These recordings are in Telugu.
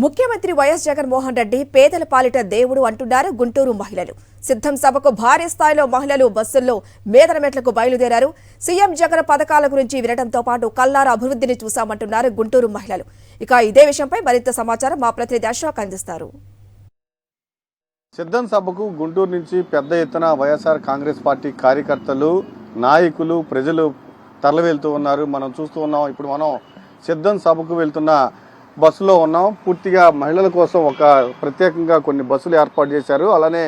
ముఖ్యమంత్రి వైఎస్ జగన్మోహన్ రెడ్డి పేదల పాలిట దేవుడు అంటున్నారు గుంటూరు మహిళలు. సిద్ధం సభకు భారీ స్థాయిలో మహిళలు బస్సుల్లో మేదరమెట్లకు బయలుదేరారు. సీఎం జగన్ పథకాల గురించి వినడంతో పాటు కల్లార అభివృద్ధిని చూశామంటున్నారు గుంటూరు మహిళలు. ఇక ఇదే విషయంపై మరింత సమాచారం మా ప్రతినిధి అశోక్ అందిస్తారు. సిద్ధం సభకు గుంటూరు నుంచి పెద్ద ఎత్తున వైఎస్ఆర్ కాంగ్రెస్ పార్టీ కార్యకర్తలు, నాయకులు, ప్రజలు తరలివెళ్తూ ఉన్నారు. మనం చూస్తూ ఉన్నాం. ఇప్పుడు మనం సిద్ధం సభకు వెళ్తున్న బస్సులో ఉన్నాం. పూర్తిగా మహిళల కోసం ఒక ప్రత్యేకంగా కొన్ని బస్సులు ఏర్పాటు చేశారు. అలానే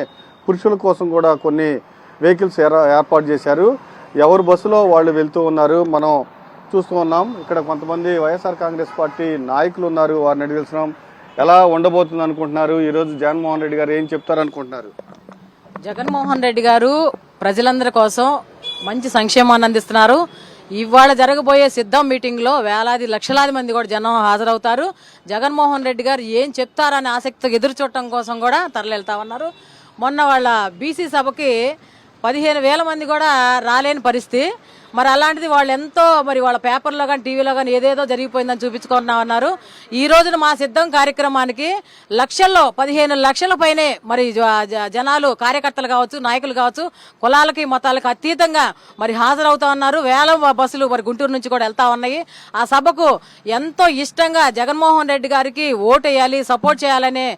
పురుషుల కోసం కూడా కొన్ని వెహికల్స్ ఏర్పాటు చేశారు. ఎవరు బస్సులో వాళ్ళు వెళ్తూ ఉన్నారు. మనం చూస్తూ ఉన్నాం. ఇక్కడ కొంతమంది వైఎస్ఆర్ కాంగ్రెస్ పార్టీ నాయకులు ఉన్నారు. వారిని అడిగినాం ఎలా ఉండబోతుంది అనుకుంటున్నారు. ఈరోజు జగన్మోహన్ రెడ్డి గారు ఏం చెప్తారనుకుంటున్నారు? జగన్మోహన్ రెడ్డి గారు ప్రజలందరి కోసం మంచి సంక్షేమాన్ని అందిస్తున్నారు. ఇవాళ జరగబోయే సిద్ధం మీటింగ్ లో వేలాది లక్షలాది మంది కూడా జనం హాజరవుతారు. జగన్మోహన్ రెడ్డి గారు ఏం చెప్తారని ఆసక్తిగా ఎదురు చూడటం కోసం కూడా తరలివెళ్తా ఉన్నారు. మొన్న వాళ్ళ బీసీ సభకి 15,000 మంది కూడా రాలేని పరిస్థితి. మరి అలాంటిది వాళ్ళు ఎంతో వాళ్ళ పేపర్లో కానీ టీవీలో కానీ ఏదేదో జరిగిపోయిందని చూపించుకున్నామన్నారు. ఈ రోజున మా సిద్ధం కార్యక్రమానికి లక్షల్లో 15 లక్షల పైనే జనాలు, కార్యకర్తలు కావచ్చు, నాయకులు కావచ్చు, కులాలకి మతాలకు అతీతంగా హాజరవుతా ఉన్నారు. వేల బస్సులు గుంటూరు నుంచి కూడా వెళ్తా ఉన్నాయి. ఆ సభకు ఎంతో ఇష్టంగా జగన్మోహన్ రెడ్డి గారికి ఓటేయాలి, సపోర్ట్ చేయాలనే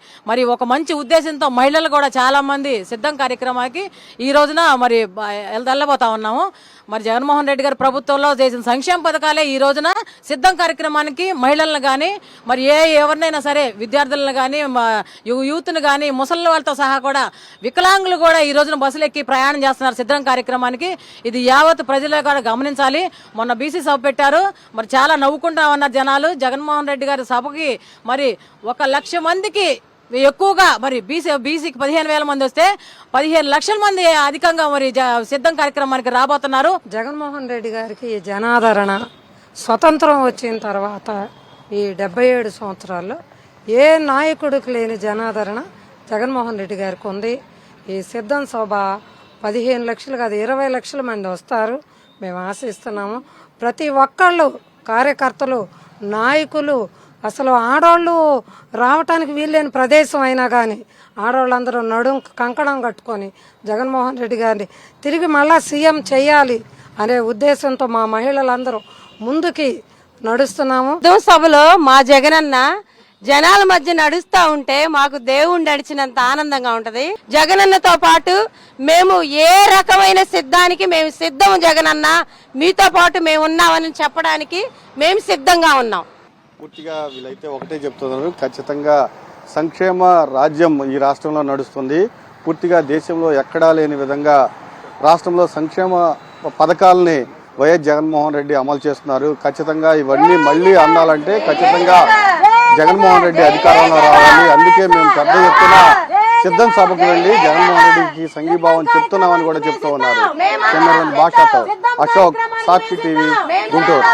ఒక మంచి ఉద్దేశంతో మహిళలు కూడా చాలా మంది సిద్ధం కార్యక్రమానికి ఈ రోజున వెళ్ళబోతా ఉన్నాము. జగన్మోహన్ రెడ్డి గారి ప్రభుత్వంలో చేసిన సంక్షేమ పథకాలే ఈ రోజున సిద్ధం కార్యక్రమానికి మహిళలను కానీ ఎవరినైనా సరే, విద్యార్థులను కానీ, యూత్ను కానీ, ముసలి వాళ్ళతో సహా కూడా వికలాంగులు కూడా ఈ రోజున బస్సులు ఎక్కి ప్రయాణం చేస్తున్నారు సిద్ధం కార్యక్రమానికి. ఇది యావత్ ప్రజలు కూడా గమనించాలి. మొన్న బీసీ సభ పెట్టారు. చాలా నవ్వుకుంటా ఉన్నారు జనాలు. జగన్మోహన్ రెడ్డి గారి సభకి 1,00,000 మందికి ఎక్కువగా బీసీకి 15,000 మంది వస్తే 15 లక్షల మంది అధికంగా సిద్ధం కార్యక్రమానికి రాబోతున్నారు. జగన్మోహన్ రెడ్డి గారికి జనాదరణ స్వతంత్రం వచ్చిన తర్వాత ఈ 77 సంవత్సరాల్లో ఏ నాయకుడికి లేని జనాదరణ జగన్మోహన్ రెడ్డి గారికి ఉంది. ఈ సిద్ధం సభ 15 లక్షలు కాదు 20 లక్షల మంది వస్తారు మేము ఆశిస్తున్నాము. ప్రతి ఒక్కళ్ళు, కార్యకర్తలు, నాయకులు, అసలు ఆడవాళ్ళు రావటానికి వీల్లేని ప్రదేశం అయినా కానీ ఆడవాళ్ళందరూ కంకణం కట్టుకొని జగన్మోహన్ రెడ్డి గారిని తిరిగి మళ్ళా సీఎం చేయాలి అనే ఉద్దేశంతో మా మహిళలందరూ ముందుకి నడుస్తున్నాము. సభలో మా జగనన్న జనాల మధ్య నడుస్తూ ఉంటే మాకు దేవుడు నడిచినంత ఆనందంగా ఉంటది. జగనన్నతో పాటు మేము ఏ రకమైన సిద్ధానికి మేము సిద్ధం, జగనన్న మీతో పాటు మేము ఉన్నామని చెప్పడానికి మేము సిద్ధంగా ఉన్నాం. పూర్తిగా వీళ్ళైతే ఒకటే చెప్తున్నారు, ఖచ్చితంగా సంక్షేమ రాజ్యం ఈ రాష్ట్రంలో నడుస్తుంది. పూర్తిగా దేశంలో ఎక్కడా లేని విధంగా రాష్ట్రంలో సంక్షేమ పథకాలని వైఎస్ జగన్మోహన్ రెడ్డి అమలు చేస్తున్నారు. ఖచ్చితంగా ఇవన్నీ మళ్ళీ అందాలంటే ఖచ్చితంగా జగన్మోహన్ రెడ్డి అధికారంలో రావాలి. అందుకే మేము పెద్ద ఎత్తున సిద్ధం సభకు వెళ్లి జగన్మోహన్ రెడ్డికి సంఘీభావం చెప్తున్నామని కూడా చెప్తూ ఉన్నారు. కెమెరామెన్ భాషతో అశోక్, సాక్షి టీవీ, గుంటూరు.